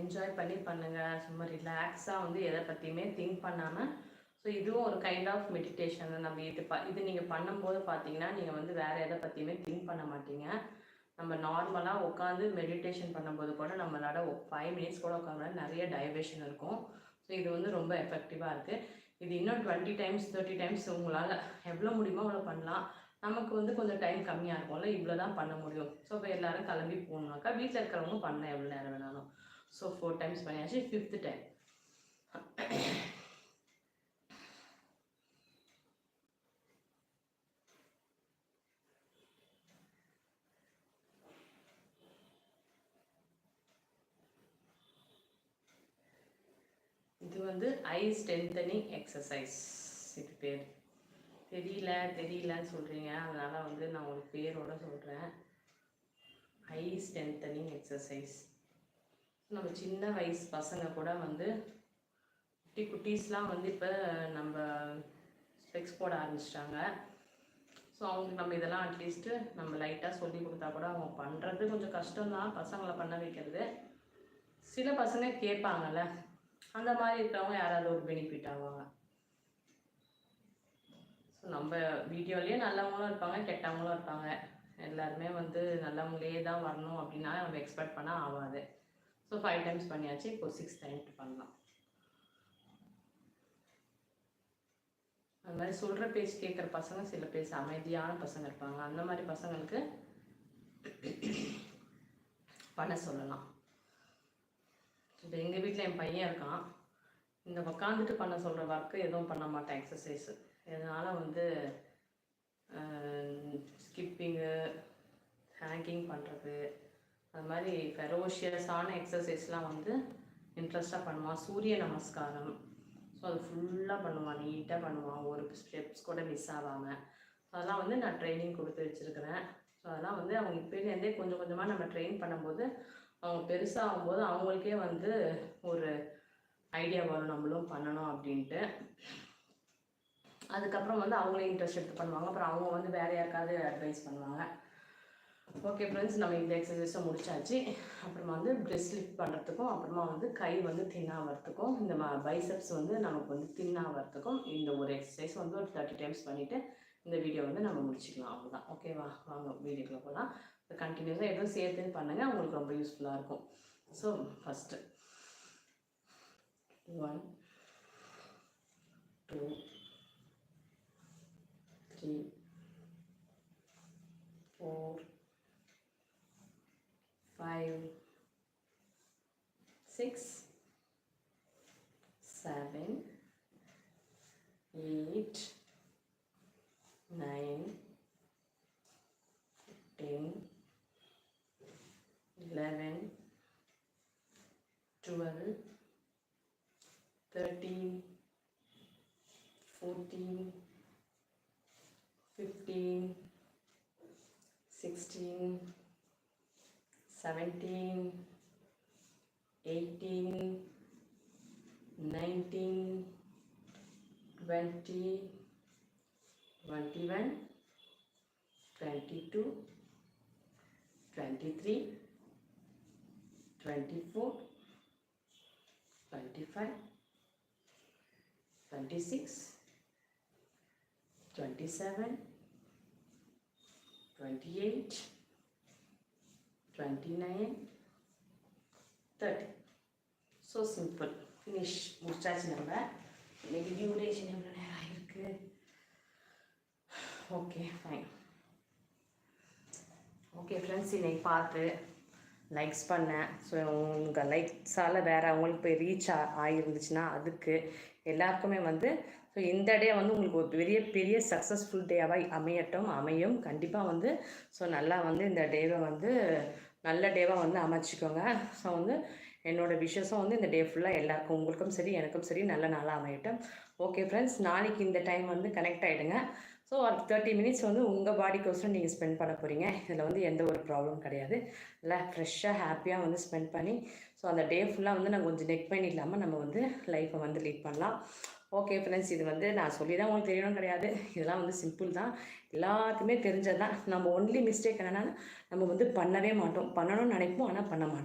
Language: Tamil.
என்ஜாய் பண்ணி பண்ணுங்கள். சும்மா ரிலாக்ஸாக வந்து எதை பற்றியுமே திங்க் பண்ணாமல். ஸோ இதுவும் ஒரு கைண்ட் ஆஃப் மெடிடேஷன் தான். நம்ம இது நீங்கள் பண்ணும்போது பார்த்தீங்கன்னா நீங்கள் வந்து வேறு எதை பற்றியுமே திங்க் பண்ண மாட்டீங்க. நம்ம நார்மலாக உட்காந்து மெடிடேஷன் பண்ணும்போது கூட நம்மளால 5 மினிட்ஸ் கூட உட்காந்து நிறைய டைவர்ஷன் இருக்கும். ஸோ இது வந்து ரொம்ப எஃபெக்டிவாக இருக்குது. இது இன்னும் 20 டைம்ஸ் 30 டைம்ஸ் உங்களால் எவ்வளோ முடியுமோ அவ்வளோ பண்ணலாம். நமக்கு வந்து கொஞ்சம் டைம் கம்மியாக இருக்கும்ல, இவ்வளோ தான் பண்ண முடியும். ஸோ இப்போ எல்லோரும் கிளம்பி போகணுனாக்கா வீட்டில் இருக்கிறவங்க பண்ண எவ்வளோ நேரம் வேணாலும். ஸோ 4 டைம்ஸ் பண்ணியாச்சு. 5th டைம் இது வந்து ஐ ஸ்ட்ரென்தனிங் எக்ஸசைஸ். இது பேர் தெரியலன்னு சொல்கிறீங்க, அதனால் வந்து நான் ஒரு பேரோட சொல்கிறேன். ஐ ஸ்ட்ரென்தனிங் எக்ஸசைஸ். நம்ம சின்ன வயசு பசங்க கூட வந்து குட்டீஸ்லாம் வந்து இப்போ நம்ம ஸ்பெக்ஸ் போட ஆரம்பிச்சிட்டாங்க. ஸோ அவங்களுக்கு நம்ம இதெல்லாம் அட்லீஸ்ட்டு நம்ம லைட்டாக சொல்லி கொடுத்தா கூட அவங்க பண்ணுறது கொஞ்சம் கஷ்டம்தான், பசங்களை பண்ண வைக்கிறது. சில பசங்க கேட்பாங்கள்ல, அந்த மாதிரி இருக்கிறவங்க யாராவது ஒரு பெனிஃபிட் ஆவாங்க. ஸோ நம்ம வீடியோலேயே நல்லவங்களும் இருப்பாங்க, கெட்டவங்களும் இருப்பாங்க. எல்லாருமே வந்து நல்லவங்களே தான் வரணும் அப்படின்னா நம்ம எக்ஸ்பெக்ட் பண்ணால் ஆகாது. ஸோ 5 டைம்ஸ் பண்ணியாச்சு. இப்போ 6th டைம் பண்ணலாம். அது மாதிரி சொல்கிற பேச்சு கேட்குற பசங்க சில பேர் அமைதியான பசங்க இருப்பாங்க. அந்த மாதிரி பசங்களுக்கு பண்ண சொல்லலாம். இப்போ எங்கள் வீட்டில் என் பையன் இருக்கான். இந்த உட்காந்துட்டு பண்ண சொல்கிற ஒர்க்கு எதுவும் பண்ண மாட்டேன், எக்ஸசைஸு. இதனால் வந்து ஸ்கிப்பிங்கு, ஹேங்கிங் பண்ணுறது, அது மாதிரி ஃபெரோஷியஸான எக்ஸசைஸ்லாம் வந்து இன்ட்ரெஸ்ட்டாக பண்ணுவான். சூரிய நமஸ்காரம், ஸோ அது ஃபுல்லாக பண்ணுவான், நீட்டாக பண்ணுவான், ஒரு ஸ்டெப்ஸ் கூட மிஸ் ஆகாமல். அதெல்லாம் வந்து நான் ட்ரைனிங் கொடுத்து வச்சுருக்கிறேன். ஸோ அதெல்லாம் வந்து அவங்க இப்போலேருந்தே கொஞ்சம் கொஞ்சமாக நம்ம ட்ரெயின் பண்ணும்போது அவங்க பெருசாகும்போது அவங்களுக்கே வந்து ஒரு ஐடியா வரும் நம்மளும் பண்ணணும் அப்படின்ட்டு. அதுக்கப்புறம் வந்து அவங்களே இன்ட்ரெஸ்ட் எடுத்து பண்ணுவாங்க. அப்புறம் அவங்க வந்து வேறு யாருக்காவது அட்வைஸ் பண்ணுவாங்க. ஓகே ஃப்ரெண்ட்ஸ், நம்ம இந்த எக்ஸசைஸை முடிச்சாச்சு. அப்புறமா வந்து பிரெஸ்ட் லிஃப்ட் பண்ணுறதுக்கும், அப்புறமா வந்து கை வந்து தின்னாகிறதுக்கும், இந்த பைசப்ஸ் வந்து நமக்கு வந்து தின்னாகிறதுக்கும் இந்த ஒரு எக்ஸசைஸ் வந்து ஒரு 30 டைம்ஸ் பண்ணிவிட்டு இந்த வீடியோ வந்து நம்ம முடிச்சுக்கலாம். அவ்வளோதான். ஓகேவா? வாங்க வீடியோக்குள்ள போகலாம். கண்டினியூஸாக எதுவும் சேர்த்து பண்ணுங்கள், உங்களுக்கு ரொம்ப யூஸ்ஃபுல்லாக இருக்கும். So first 1 2 3 4 5 6 7 8 9 10 11 12 13 14 15 16 17 18 19 20 21 22 23 24 25 26 27 28 29 30. So simple. Finish. முடிச்சாச்சு. நம்ம இன்னைக்கு டியூரேஷன் எவ்வளோ நேரம் ஆகிருக்கு? Okay fine. ஓகே ஃப்ரெண்ட்ஸ், இன்னைக்கு பார்த்து லைக்ஸ் பண்ணேன். ஸோ உங்கள் லைக்ஸால் வேறு அவங்களுக்கு போய் ரீச் ஆகிருந்துச்சுன்னா அதுக்கு எல்லாருக்குமே வந்து ஸோ இந்த டே வந்து உங்களுக்கு ஒரு பெரிய பெரிய சக்ஸஸ்ஃபுல் டேவாக அமையும் கண்டிப்பாக வந்து. ஸோ நல்லா வந்து இந்த டேவை வந்து நல்ல டேவாக வந்து அமைச்சிக்கோங்க. ஸோ வந்து என்னோடய விஷஸும் வந்து இந்த டே ஃபுல்லாக எல்லாருக்கும், உங்களுக்கும் சரி எனக்கும் சரி, நல்ல நாளாக அமையட்டும். ஓகே ஃப்ரெண்ட்ஸ், நாளைக்கு இந்த டைம் வந்து கனெக்ட் ஆகிடுங்க. ஸோ ஒரு 30 மினிட்ஸ் வந்து உங்கள் பாடிக்கோசரம் நீங்கள் ஸ்பெண்ட் பண்ண போகிறீங்க. இதில் வந்து எந்த ஒரு ப்ராப்ளம் கிடையாது. நல்லா ஃப்ரெஷ்ஷாக ஹாப்பியாக வந்து ஸ்பெண்ட் பண்ணி ஸோ அந்த டே ஃபுல்லாக வந்து நான் கொஞ்சம் நெக் பெயின் இல்லாமல் நம்ம வந்து லைஃப்பை வந்து லீட் பண்ணலாம். ஓகே ஃப்ரெண்ட்ஸ், இது வந்து நான் சொல்லி தான் உங்களுக்கு தெரியணும் கிடையாது. இதெல்லாம் வந்து சிம்பிள் தான், எல்லாருக்குமே தெரிஞ்சது தான். நம்ம ஒன்லி மிஸ்டேக் என்னென்னா நம்ம வந்து பண்ணவே மாட்டோம். பண்ணணும்னு நினைப்போம், ஆனால் பண்ண மாட்டோம்.